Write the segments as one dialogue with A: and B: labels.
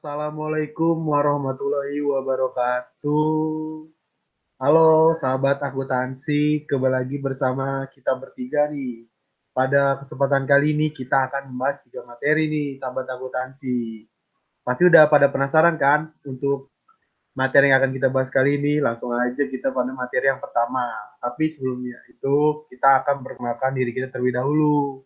A: Assalamualaikum warahmatullahi wabarakatuh. Halo sahabat akuntansi, kembali lagi bersama kita bertiga nih. Pada kesempatan kali ini kita akan membahas tiga materi nih sahabat akuntansi. Pasti udah pada penasaran kan untuk materi yang akan kita bahas kali ini? Langsung aja kita pada materi yang pertama. Tapi sebelumnya itu kita akan perkenalkan diri kita terlebih dahulu.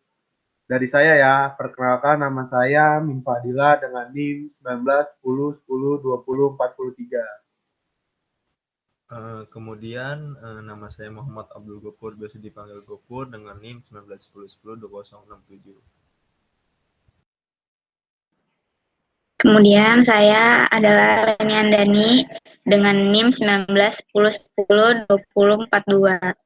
A: Dari saya ya, perkenalkan nama saya Min Fadila dengan NIM 19 10 10 20 43.
B: Kemudian nama saya Muhammad Abdul Gopur, biasa dipanggil Gopur dengan NIM 1910102067.
C: Kemudian saya adalah Reni Andani dengan NIM 1910102042.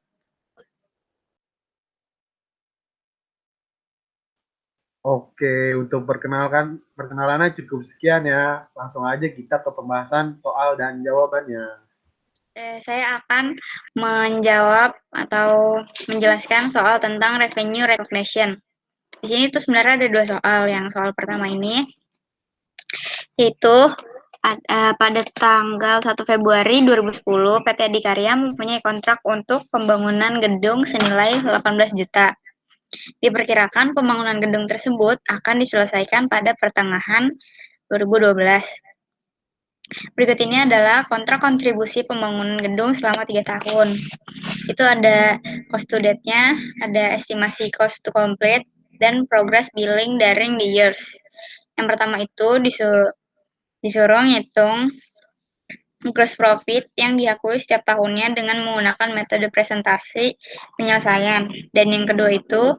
A: Oke, untuk perkenalannya cukup sekian ya. Langsung aja kita ke pembahasan soal dan jawabannya.
C: Saya akan menjawab atau menjelaskan soal tentang revenue recognition. Di sini tuh sebenarnya ada dua soal. Yang soal pertama ini yaitu pada tanggal 1 Februari 2010, PT Adikarya mempunyai kontrak untuk pembangunan gedung senilai 18 juta. Diperkirakan pembangunan gedung tersebut akan diselesaikan pada pertengahan 2012. Berikut ini adalah kontrak kontribusi pembangunan gedung selama 3 tahun. Itu ada cost to date-nya, ada estimasi cost to complete, dan progress billing during the years. Yang pertama itu disuruh ngitung gross profit yang diakui setiap tahunnya dengan menggunakan metode presentasi penyelesaian. Dan yang kedua itu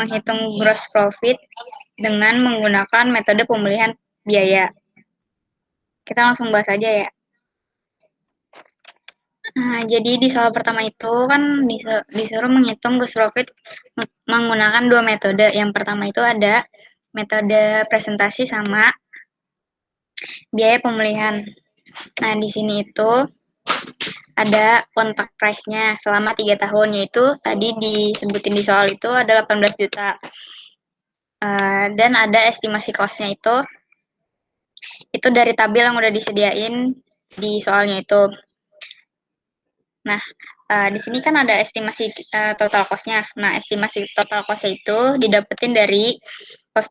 C: menghitung gross profit dengan menggunakan metode pemulihan biaya. Kita langsung bahas aja ya. Nah, jadi di soal pertama itu kan disuruh menghitung gross profit menggunakan dua metode. Yang pertama itu ada metode presentasi sama biaya pemulihan. Nah, di sini itu ada kontak price-nya selama 3 tahun, yaitu tadi disebutin di soal itu ada 18 juta. Dan ada estimasi cost-nya itu dari tabel yang udah disediain di soalnya itu. Nah, di sini kan ada estimasi total cost-nya. Nah, estimasi total cost-nya itu didapetin dari cost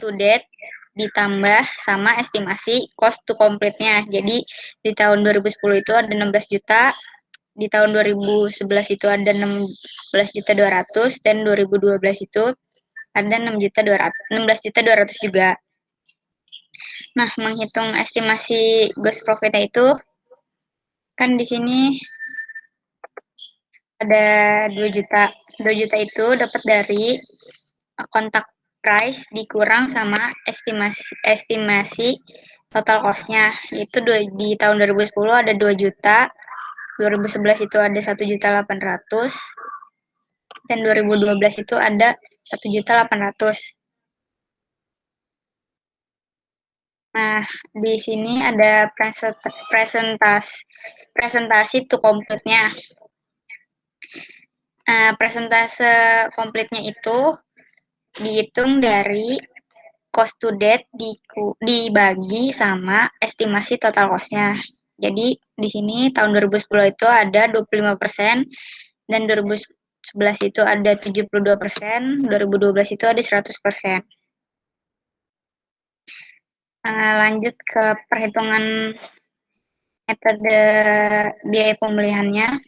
C: to date ditambah sama estimasi cost to complete-nya. Jadi, di tahun 2010 itu ada 16 juta, di tahun 2011 itu ada 16 juta 200, dan 2012 itu ada 16 juta 200 juga. Nah, menghitung estimasi gross profit-nya itu kan di sini ada 2 juta. 2 juta itu dapat dari kontak price dikurang sama estimasi total cost-nya. Itu di tahun 2010 ada 2 juta, 2011 itu ada 1.800.000, dan 2012 itu ada 1.800.000. Nah, di sini ada presentasi to complete-nya. Presentase komplitnya itu dihitung dari cost to date dibagi sama estimasi total cost-nya. Jadi di sini tahun 2010 itu ada 25%, dan 2011 itu ada 72%, 2012 itu ada 100%. Lanjut ke perhitungan metode biaya pemulihannya.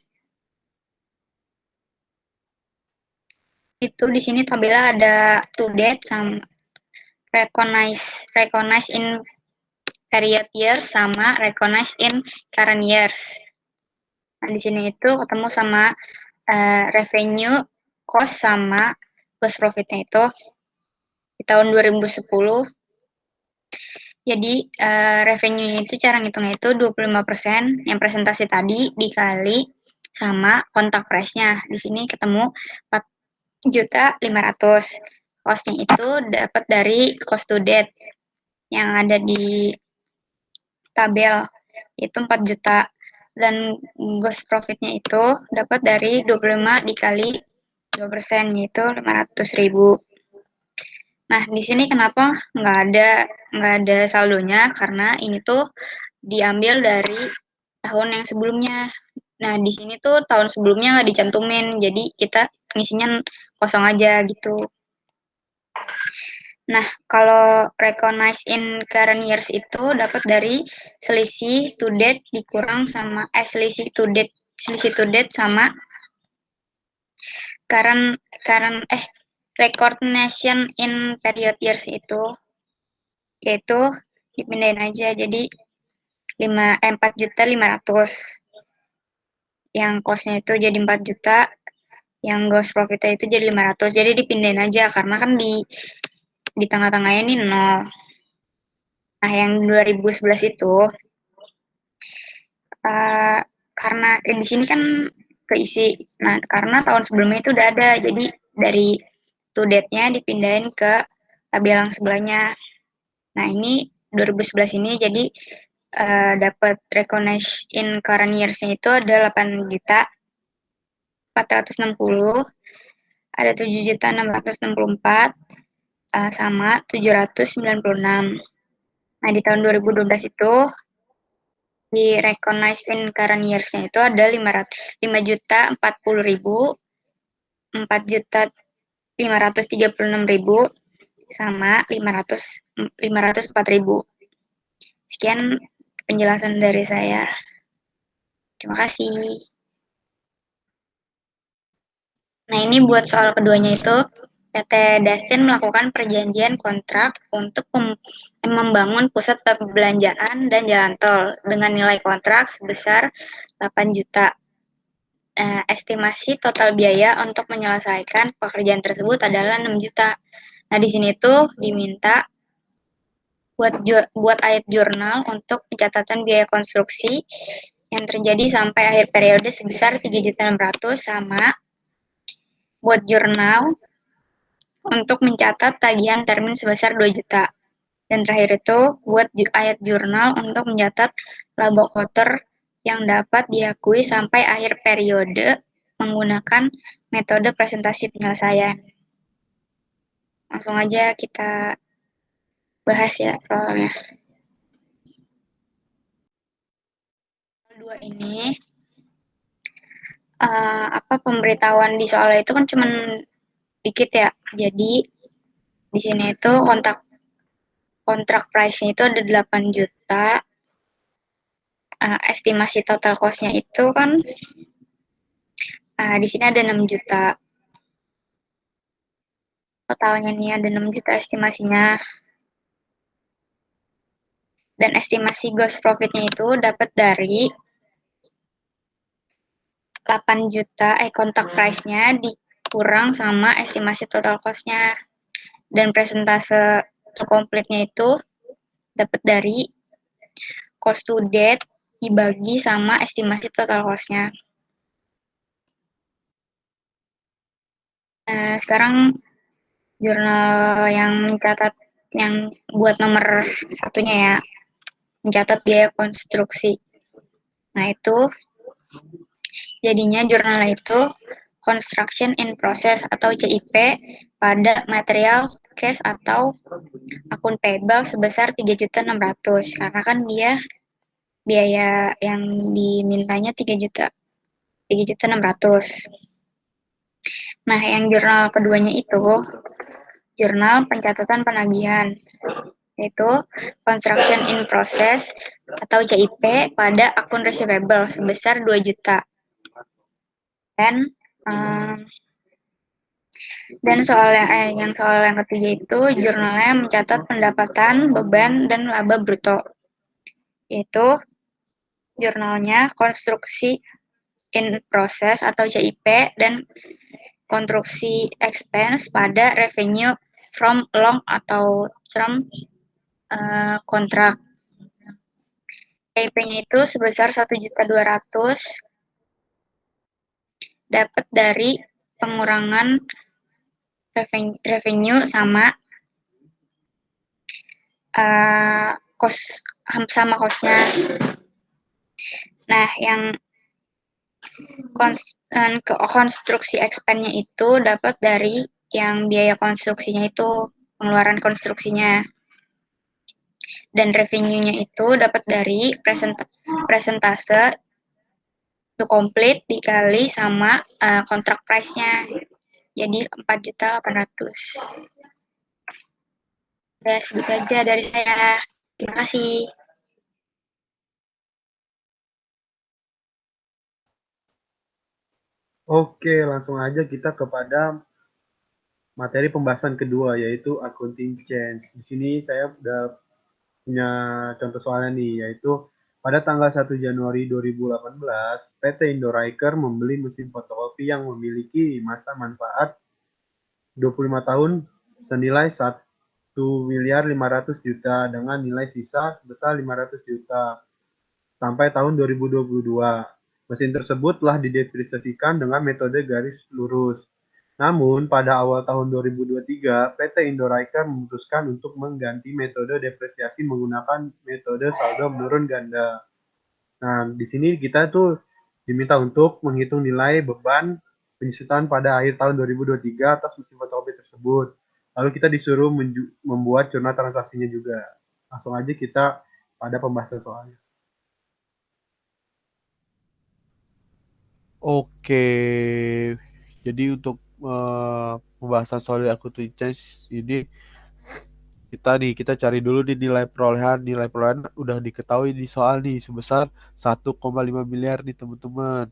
C: Itu di sini tabelnya ada to date sama recognize in period years sama recognize in current years. Nah, di sini itu ketemu sama revenue, cost, sama gross profit-nya itu di tahun 2010. Jadi revenue-nya itu cara ngitungnya itu 25% yang presentasi tadi dikali sama kontak price-nya. Di sini ketemu 4.500.000. Cost-nya itu dapat dari cost to date yang ada di tabel, itu 4 juta. Dan gross profit-nya itu dapat dari 25 dikali 2%, yaitu 500.000. Nah, di sini kenapa nggak ada saldonya? Karena ini tuh diambil dari tahun yang sebelumnya. Nah, di sini tuh tahun sebelumnya nggak dicantumin, jadi kita ngisinya kosong aja gitu. Nah, kalau recognize in current years itu dapat dari selisih to date dikurang sama selisih to date sama current recognition in period years itu yaitu dipindahin aja jadi 4.500.000 yang costnya itu jadi 4 juta yang gross profitnya itu jadi 500 jadi dipindahin aja karena kan di tengah-tengahnya ini 0. Nah yang 2011 itu karena di sini kan keisi nah karena tahun sebelumnya itu udah ada jadi dari to date-nya dipindahin ke tabel yang sebelahnya. Nah ini 2011 ini jadi dapat recognize in current years-nya itu ada 8.460, ada 7.664, sama 796. Nah di tahun 2012 itu di recognize in current years-nya itu ada 5.040.000, 4.536.000, sama 504.000. Sekian penjelasan dari saya. Terima kasih. Nah, ini buat soal keduanya itu, PT Dastin melakukan perjanjian kontrak untuk membangun pusat perbelanjaan dan jalan tol dengan nilai kontrak sebesar 8 juta. Estimasi total biaya untuk menyelesaikan pekerjaan tersebut adalah 6 juta. Nah, di sini tuh diminta buat ayat jurnal untuk pencatatan biaya konstruksi yang terjadi sampai akhir periode sebesar 3.600.000 sama buat jurnal untuk mencatat tagihan termin sebesar 2 juta. Dan terakhir itu buat ayat jurnal untuk mencatat laba kotor yang dapat diakui sampai akhir periode menggunakan metode presentasi penyelesaian. Langsung aja kita bahas ya soalnya. Dua ini pemberitahuan di soal itu kan cuman dikit ya. Jadi di sini itu kontrak price-nya itu ada 8 juta. Estimasi total cost-nya itu kan di sini ada 6 juta. Totalnya nih ada 6 juta estimasinya. Dan estimasi gross profit-nya itu dapat dari 8 juta kontrak price-nya dikurang sama estimasi total cost-nya. Dan presentase komplitnya itu dapat dari cost to date dibagi sama estimasi total cost-nya. Sekarang jurnal yang mencatat yang buat nomor satunya ya, mencatat biaya konstruksi. Nah itu jadinya jurnal itu Construction in Process atau CIP pada material cash atau akun payable sebesar 3.600.000 karena kan dia biaya yang dimintanya 3.600.000. Nah, yang jurnal keduanya itu jurnal pencatatan penagihan yaitu Construction in Process atau CIP pada akun receivable sebesar 2 juta. Dan soal yang ketiga itu jurnalnya mencatat pendapatan, beban, dan laba bruto. Yaitu jurnalnya konstruksi in process atau CIP dan konstruksi expense pada revenue from long atau term kontrak. CIP-nya itu sebesar 1.200.000 dapat dari pengurangan revenue sama cost-nya. Nah, yang konstruksi expense-nya itu dapat dari yang biaya konstruksinya itu pengeluaran konstruksinya. Dan revenue-nya itu dapat dari presentase itu komplit dikali sama kontrak price-nya. Jadi 4.800.000. Udah segitu aja dari saya. Terima kasih.
A: Oke, langsung aja kita kepada materi pembahasan kedua, yaitu accounting change. Di sini saya udah punya contoh soalnya nih, yaitu pada tanggal 1 Januari 2018, PT Indoraiker membeli mesin fotokopi yang memiliki masa manfaat 25 tahun senilai 1.500.000.000 dengan nilai sisa sebesar 500 juta sampai tahun 2022. Mesin tersebut telah didepresiasikan dengan metode garis lurus. Namun, pada awal tahun 2023, PT Indoraiker memutuskan untuk mengganti metode depresiasi menggunakan metode saldo menurun ganda. Nah, di sini kita tuh diminta untuk menghitung nilai beban penyusutan pada akhir tahun 2023 atas mesin fotokopi tersebut. Lalu kita disuruh membuat jurnal transaksinya juga. Langsung aja kita pada pembahasan soalnya.
D: Oke, jadi untuk pembahasan soal accounting change ini kita cari dulu di nilai perolehan udah diketahui di soal nih sebesar 1,5 miliar nih teman-teman.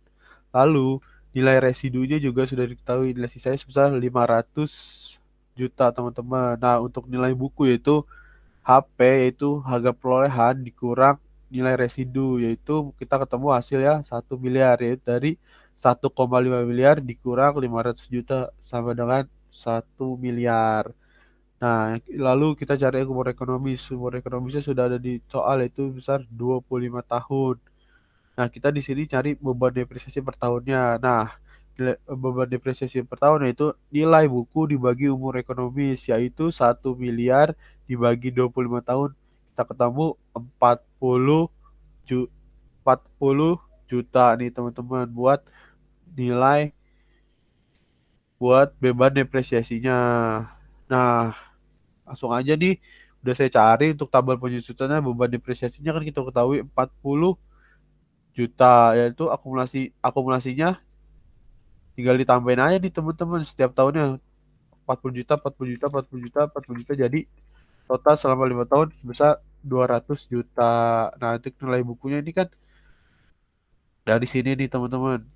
D: Lalu nilai residunya juga sudah diketahui, nilai sisanya sebesar 500 juta teman-teman. Nah, untuk nilai buku yaitu HP yaitu harga perolehan dikurang nilai residu, yaitu kita ketemu hasil ya 1 miliar, yaitu dari 1,5 miliar dikurang 500 juta sama dengan 1 miliar. Nah, lalu kita cari umur ekonomis. Umur ekonomisnya sudah ada di soal, yaitu besar 25 tahun. Nah, kita di sini cari beban depresiasi per tahunnya. Nah, beban depresiasi per tahun yaitu nilai buku dibagi umur ekonomis, yaitu 1 miliar dibagi 25 tahun. Kita ketemu 40 juta nih teman-teman buat beban depresiasinya. Nah, langsung aja nih udah saya cari untuk tabel penyusutannya. Beban depresiasinya kan kita ketahui 40 juta, yaitu akumulasinya tinggal ditambahin aja nih teman-teman setiap tahunnya 40 juta, 40 juta, 40 juta, 40 juta, jadi total selama 5 tahun bisa 200 juta. Nah, untuk nilai bukunya ini kan dari sini nih teman-teman.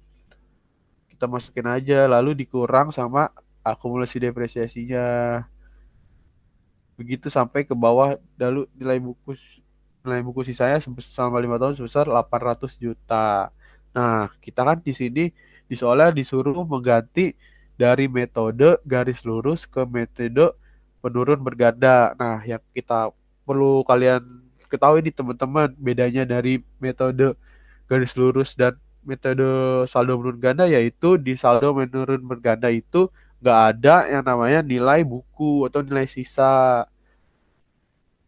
D: Kita masukin aja lalu dikurang sama akumulasi depresiasinya. Begitu sampai ke bawah, lalu nilai buku sisanya selama 5 tahun sebesar 800 juta. Nah, kita kan di sini di soalnya disuruh mengganti dari metode garis lurus ke metode penurun berganda. Nah, yang kita perlu kalian ketahui nih teman-teman, bedanya dari metode garis lurus dan metode saldo menurun ganda, yaitu di saldo menurun berganda itu nggak ada yang namanya nilai buku atau nilai sisa.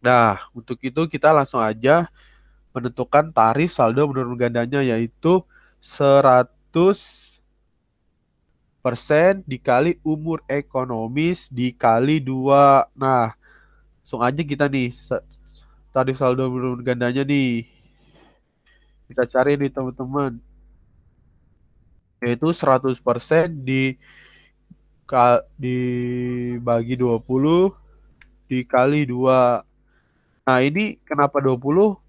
D: Nah, untuk itu kita langsung aja menentukan tarif saldo menurun gandanya, yaitu 100% dikali umur ekonomis dikali 2. Nah, langsung aja kita nih tarif saldo menurun gandanya nih. Kita cari nih teman-teman. Yaitu 100% dibagi 20 dikali 2. Nah, ini kenapa 20?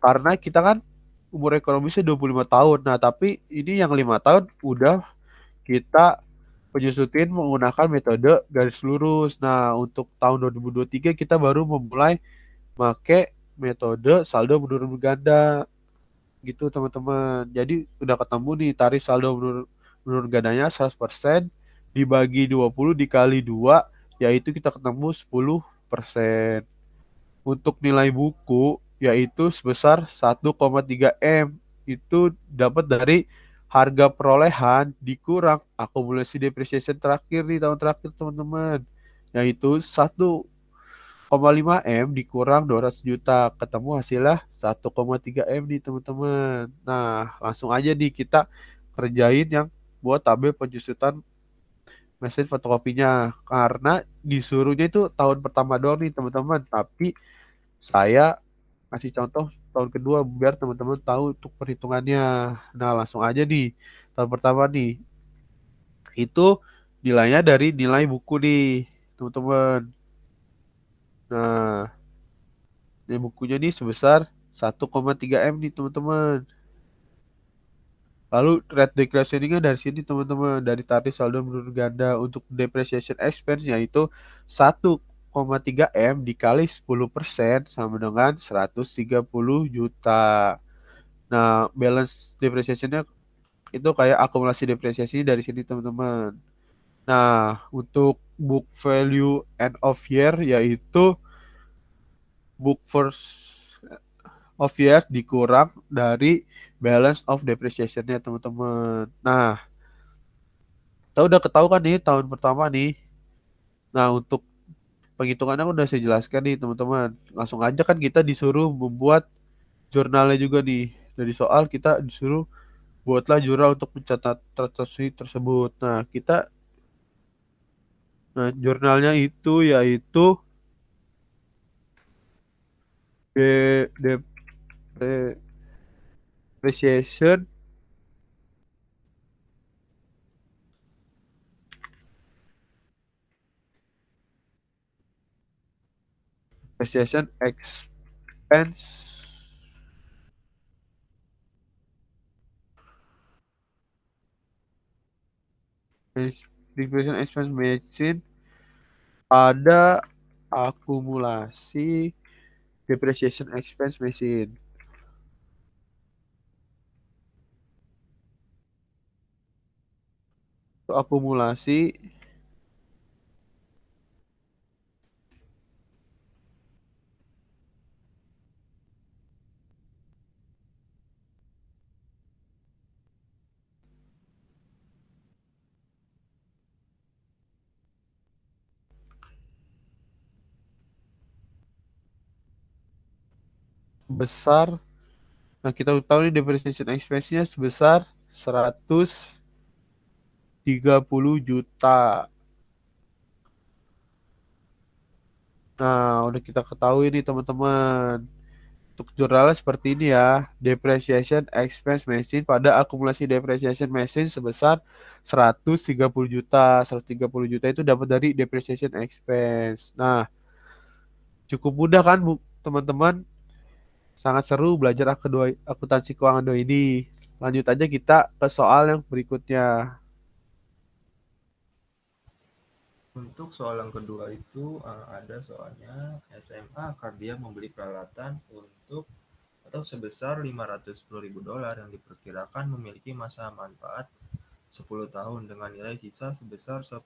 D: Karena kita kan umur ekonomisnya 25 tahun. Nah, tapi ini yang 5 tahun udah kita penyusutin menggunakan metode garis lurus. Nah, untuk tahun 2023 kita baru memulai pakai metode saldo menurun ganda. Gitu, teman-teman. Jadi udah ketemu nih tarif saldo menurun gandanya 100% dibagi 20 dikali 2, yaitu kita ketemu 10%. Untuk nilai buku yaitu sebesar 1,3 M. Itu dapat dari harga perolehan dikurang akumulasi depreciation terakhir nih tahun terakhir teman-teman. Yaitu 1,5 M dikurang 200 juta. Ketemu hasilnya 1,3 M nih teman-teman. Nah, langsung aja nih kita kerjain yang buat tabel penyusutan mesin fotokopinya karena disuruhnya itu tahun pertama doang nih teman-teman, tapi saya kasih contoh tahun kedua biar teman-teman tahu untuk perhitungannya. Nah, langsung aja nih. Tahun pertama nih, itu nilainya dari nilai buku nih, teman-teman. Nah, nilai bukunya nih sebesar 1,3 M nih, teman-teman. Lalu rate decreasing-nya dari sini, teman-teman, dari tarif saldo menurun ganda untuk depreciation expense yaitu 1,3 M dikali 10% sama dengan 130 juta. Nah, balance depreciation-nya itu kayak akumulasi depresiasi dari sini, teman-teman. Nah, untuk book value end of year yaitu book first of year dikurang dari balance of depreciation-nya, teman-teman. Nah, kita udah ketahuan nih tahun pertama nih. Nah, untuk penghitungannya udah saya jelaskan nih, teman-teman. Langsung aja kan kita disuruh membuat jurnalnya juga nih. Dari soal kita disuruh buatlah jurnal untuk mencatat transaksi tersebut. Nah, jurnalnya itu yaitu de, depreciation depreciation expense depreciation expense machine pada akumulasi depreciation expense machine. Untuk akumulasi besar, nah kita tahu nih depreciation expense-nya sebesar 130 juta. Nah, udah kita ketahui nih teman-teman. Untuk jurnalnya seperti ini ya. Depreciation expense machine pada akumulasi depreciation machine sebesar 130 juta. 130 juta itu dapat dari depreciation expense. Nah, cukup mudah kan teman-teman? Sangat seru belajar akuntansi keuangan 2 ini. Lanjut aja kita ke soal yang berikutnya.
B: Untuk soal yang kedua itu ada soalnya SMA Kardia membeli peralatan untuk atau sebesar $510.000 yang diperkirakan memiliki masa manfaat 10 tahun dengan nilai sisa sebesar $10.000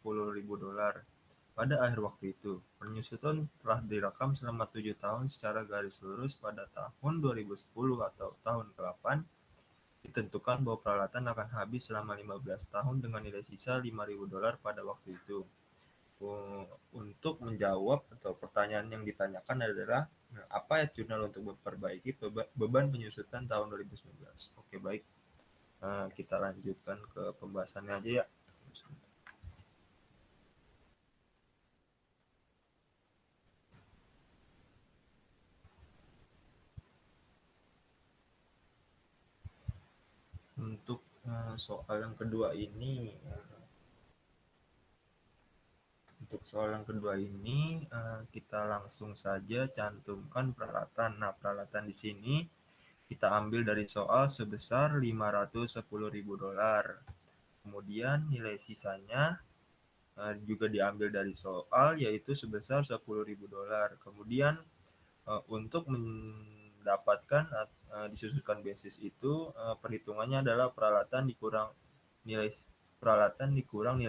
B: pada akhir waktu itu. Penyusutan telah direkam selama 7 tahun secara garis lurus pada tahun 2010 atau tahun ke-8 ditentukan bahwa peralatan akan habis selama 15 tahun dengan nilai sisa $5.000 pada waktu itu. Untuk menjawab atau pertanyaan yang ditanyakan adalah apa ya jurnal untuk memperbaiki beban penyusutan tahun 2019. Oke, baik. Kita lanjutkan ke pembahasannya aja ya. Untuk soal yang kedua ini kita langsung saja cantumkan peralatan. Nah, peralatan di sini kita ambil dari soal sebesar $510.000. Kemudian nilai sisanya juga diambil dari soal yaitu sebesar $10.000. Kemudian untuk mendapatkan disusutkan basis itu perhitungannya adalah peralatan dikurang nilai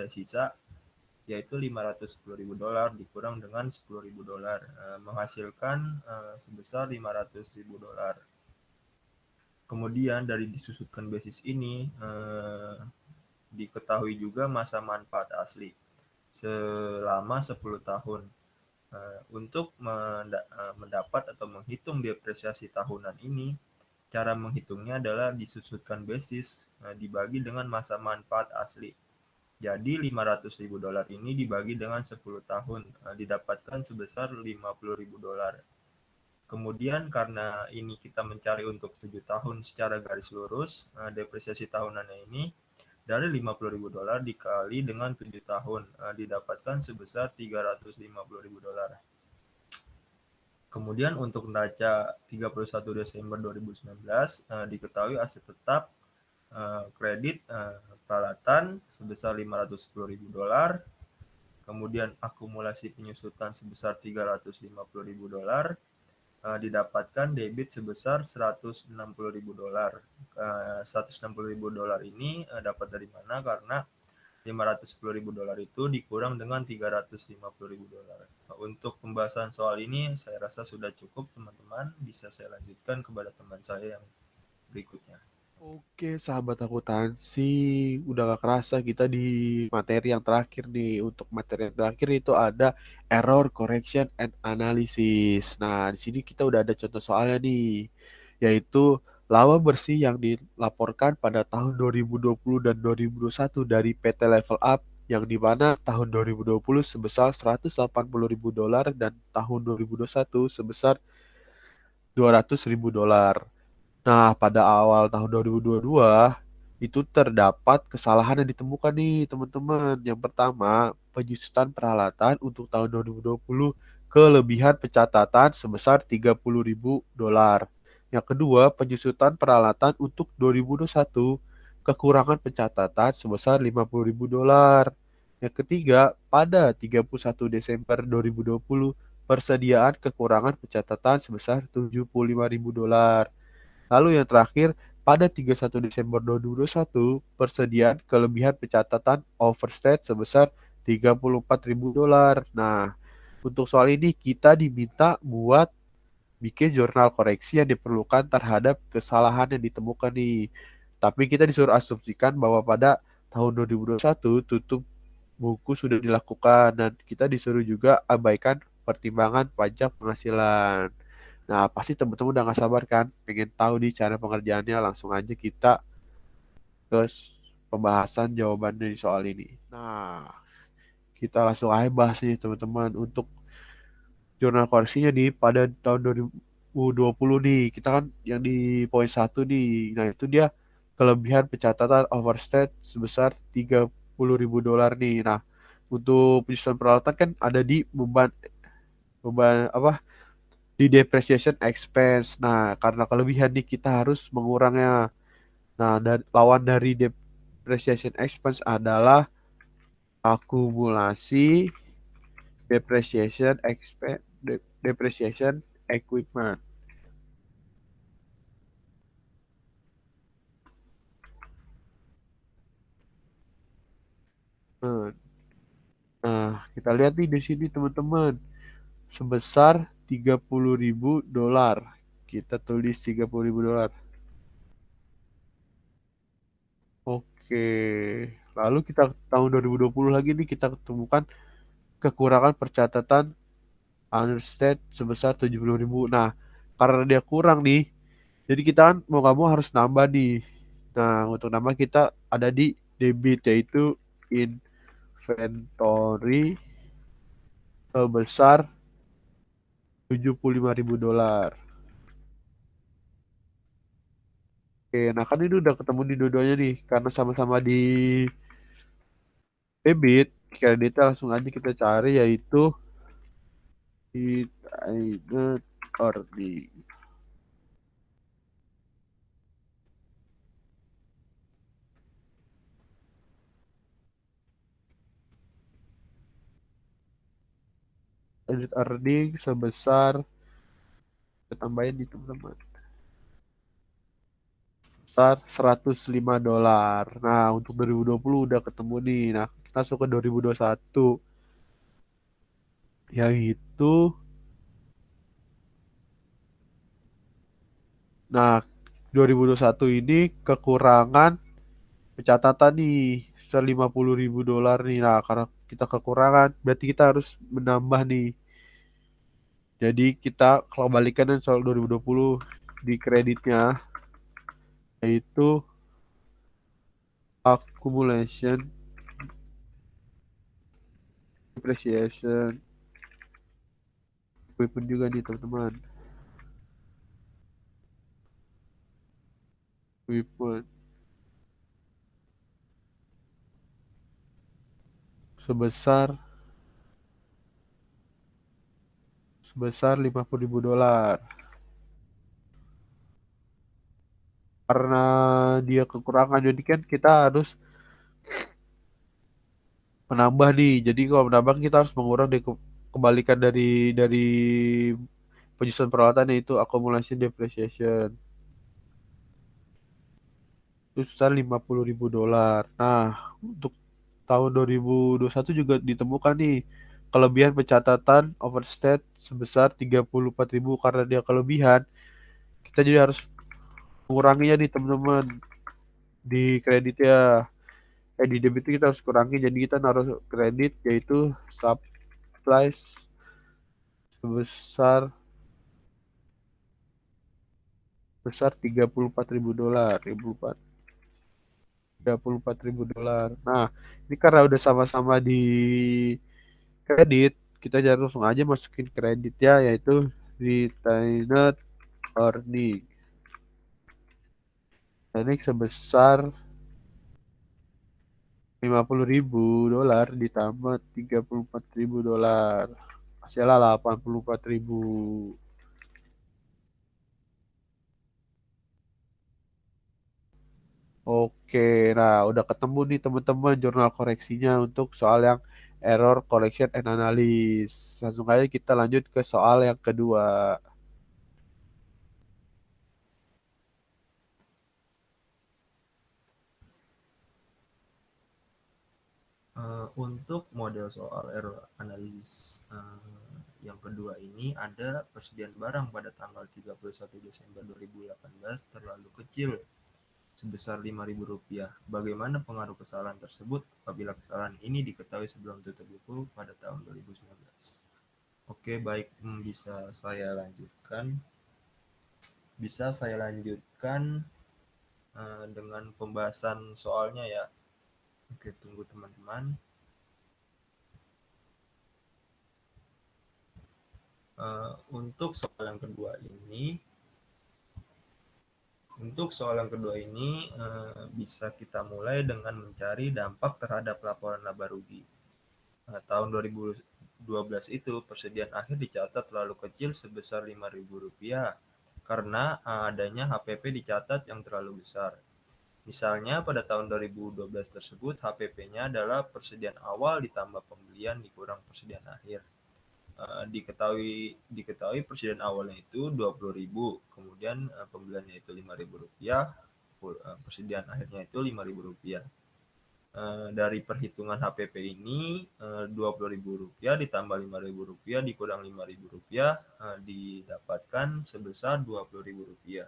B: sisa yaitu $510.000 dikurang dengan $10.000 menghasilkan sebesar $500.000. Kemudian dari disusutkan basis ini diketahui juga masa manfaat asli selama 10 tahun. Untuk mendapat atau menghitung depresiasi tahunan ini, cara menghitungnya adalah disusutkan basis dibagi dengan masa manfaat asli. Jadi $500.000 ini dibagi dengan 10 tahun, didapatkan sebesar $50.000. Kemudian karena ini kita mencari untuk 7 tahun secara garis lurus, depresiasi tahunannya ini dari $50.000 dikali dengan 7 tahun, didapatkan sebesar $350.000. Kemudian untuk neraca 31 Desember 2019, diketahui aset tetap kredit peralatan sebesar $510.000, kemudian akumulasi penyusutan sebesar $350.000, didapatkan debit sebesar $160.000. $160.000 ini dapat dari mana? Karena $510.000 itu dikurang dengan $350.000. Untuk pembahasan soal ini saya rasa sudah cukup teman-teman, bisa saya lanjutkan kepada teman saya yang berikutnya.
D: Oke, sahabat akuntansi, udah gak kerasa kita di materi yang terakhir nih. Untuk materi yang terakhir itu ada error correction and analysis. Nah, di sini kita udah ada contoh soalnya nih, yaitu laba bersih yang dilaporkan pada tahun 2020 dan 2021 dari PT Level Up, yang di mana tahun 2020 sebesar $180.000 dan tahun 2021 sebesar $200.000. Nah, pada awal tahun 2022 itu terdapat kesalahan yang ditemukan nih, teman-teman. Yang pertama, penyusutan peralatan untuk tahun 2020 kelebihan pencatatan sebesar $30.000. Yang kedua, penyusutan peralatan untuk 2021 kekurangan pencatatan sebesar $50.000. Yang ketiga, pada 31 Desember 2020 persediaan kekurangan pencatatan sebesar $75.000. Lalu yang terakhir, pada 31 Desember 2021, persediaan kelebihan pencatatan overstate sebesar $34.000. Nah, untuk soal ini kita diminta buat bikin jurnal koreksi yang diperlukan terhadap kesalahan yang ditemukan nih. Tapi kita disuruh asumsikan bahwa pada tahun 2021 tutup buku sudah dilakukan dan kita disuruh juga abaikan pertimbangan pajak penghasilan. Nah, pasti teman-teman udah gak sabar kan pengen tahu nih cara pengerjaannya. Langsung aja kita ke pembahasan jawabannya di soal ini. Nah, kita langsung aja bahas nih teman-teman. Untuk jurnal koreksinya nih pada tahun 2020 nih, kita kan yang di poin 1 nih. Nah, itu dia kelebihan pencatatan overstate sebesar $30.000 nih. Nah, untuk penyusunan peralatan kan ada di beban beban apa di depreciation expense. Nah, karena kelebihan nih kita harus mengurangnya. Nah, lawan dari depreciation expense adalah akumulasi depreciation equipment. Nah, kita lihat nih di sini teman-teman, sebesar $30.000. Kita tulis $30.000. Oke. Lalu kita tahun 2020 lagi nih kita ketemukan kekurangan percatatan understate sebesar 70.000. Nah, karena dia kurang nih, jadi kita kan mau nggak mau harus nambah nih. Nah, untuk nambah kita ada di debit, yaitu inventory sebesar $75.000. Oke, nah kan ini udah ketemu di dua-duanya nih, karena sama-sama di debit. Kreditnya langsung aja kita cari, yaitu United Earning. Unit earning sebesar, kita tambahin di teman-teman, sebesar $105. Nah, untuk 2020 udah ketemu nih. Nah, kita masuk ke 2021, yaitu, nah, 2021 ini kekurangan pencatatan nih $50.000 nih. Nah, karena kita kekurangan, berarti kita harus menambah nih. Jadi kita kalau balikan dan soal 2020 di kreditnya, yaitu accumulation depreciation. Equipment juga nih teman-teman. Equipment sebesar $50.000. Karena dia kekurangan, jadi kan kita harus menambah nih. Jadi kalau menambah kita harus mengurang kebalikan dari penyusunan peralatan, yaitu accumulation depreciation. Itu sebesar $50.000. Nah, untuk tahun 2021 juga ditemukan nih kelebihan pencatatan overstate sebesar 34.000. Karena dia kelebihan, kita jadi harus menguranginya nih teman-teman di kreditnya. Di debit itu kita harus kurangi, jadi kita naruh kredit yaitu supplies sebesar $34.000. $34.000. Nah, ini karena udah sama-sama di kredit, kita jadi langsung aja masukin kreditnya yaitu retained earning. Earning sebesar $50.000 ditambah $34.000. Hasilnya $84.000. Oke, nah udah ketemu nih teman-teman jurnal koreksinya untuk soal yang error correction and analysis. Langsung aja kita lanjut ke soal yang kedua.
B: Untuk model soal error analisis yang kedua ini ada persediaan barang pada tanggal 31 Desember 2018 terlalu kecil sebesar Rp5.000. Bagaimana pengaruh kesalahan tersebut apabila kesalahan ini diketahui sebelum tutup buku pada tahun 2019? Oke, baik, bisa saya lanjutkan. Dengan pembahasan soalnya ya. Oke, tunggu teman-teman. Untuk soal yang kedua ini bisa kita mulai dengan mencari dampak terhadap laporan laba rugi. Tahun 2012 itu persediaan akhir dicatat terlalu kecil sebesar Rp5.000 karena adanya HPP dicatat yang terlalu besar. Misalnya pada tahun 2012 tersebut HPP-nya adalah persediaan awal ditambah pembelian dikurang persediaan akhir. Diketahui persediaan awalnya itu Rp20.000, kemudian pembeliannya itu Rp5.000, persediaan akhirnya itu Rp5.000. Dari perhitungan HPP ini Rp20.000 ditambah Rp5.000 dikurang Rp5.000 didapatkan sebesar Rp20.000.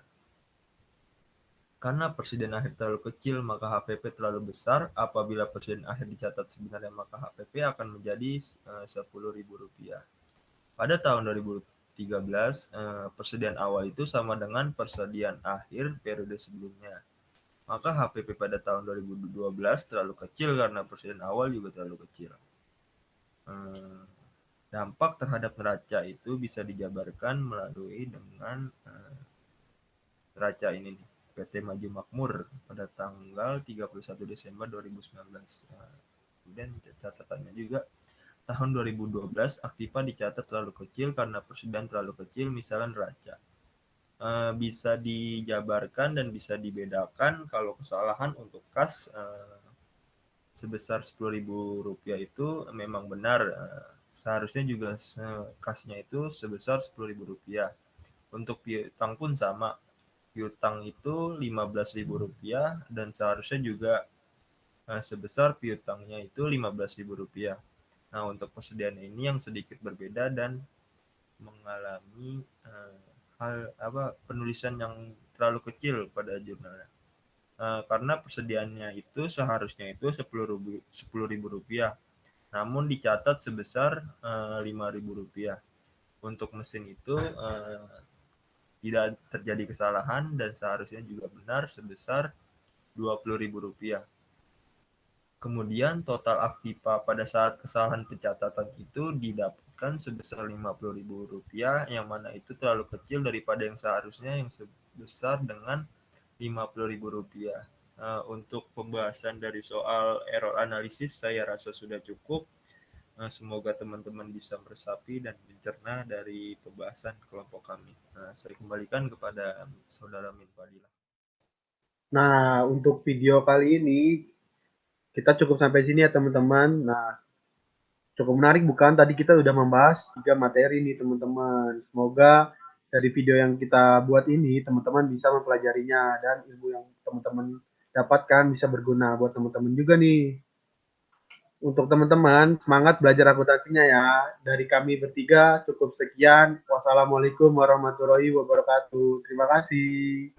B: Karena persediaan akhir terlalu kecil maka HPP terlalu besar. Apabila persediaan akhir dicatat sebenarnya maka HPP akan menjadi Rp10.000. Pada tahun 2013 persediaan awal itu sama dengan persediaan akhir periode sebelumnya. Maka HPP pada tahun 2012 terlalu kecil karena persediaan awal juga terlalu kecil. Dampak terhadap neraca itu bisa dijabarkan melalui dengan neraca ini nih, PT Maju Makmur pada tanggal 31 Desember 2019. Kemudian catatannya juga tahun 2012 aktiva dicatat terlalu kecil karena persediaan terlalu kecil, misalnya neraca. Bisa dijabarkan dan bisa dibedakan. Kalau kesalahan untuk kas sebesar Rp10.000 itu memang benar, seharusnya juga kasnya itu sebesar Rp10.000. Untuk piutang pun sama, piutang itu Rp15.000 dan seharusnya juga sebesar piutangnya itu Rp15.000. Nah, untuk persediaan ini yang sedikit berbeda dan mengalami penulisan yang terlalu kecil pada jurnalnya. Karena persediaannya itu seharusnya itu Rp10.000, namun dicatat sebesar Rp5.000. Untuk mesin itu tidak terjadi kesalahan dan seharusnya juga benar sebesar Rp20.000. Kemudian total aktiva pada saat kesalahan pencatatan itu didapatkan sebesar Rp50.000, yang mana itu terlalu kecil daripada yang seharusnya yang sebesar dengan Rp50.000. Untuk pembahasan dari soal error analisis saya rasa sudah cukup. Semoga teman-teman bisa meresapi dan mencerna dari pembahasan kelompok kami. Saya kembalikan kepada Saudara Min Fadilah.
A: Nah, untuk video kali ini kita cukup sampai sini ya teman-teman. Nah, cukup menarik bukan? Tadi kita udah membahas 3 materi nih teman-teman. Semoga dari video yang kita buat ini teman-teman bisa mempelajarinya dan ilmu yang teman-teman dapatkan bisa berguna buat teman-teman juga nih. Untuk teman-teman, semangat belajar akuntansinya ya. Dari kami bertiga cukup sekian. Wassalamualaikum warahmatullahi wabarakatuh. Terima kasih.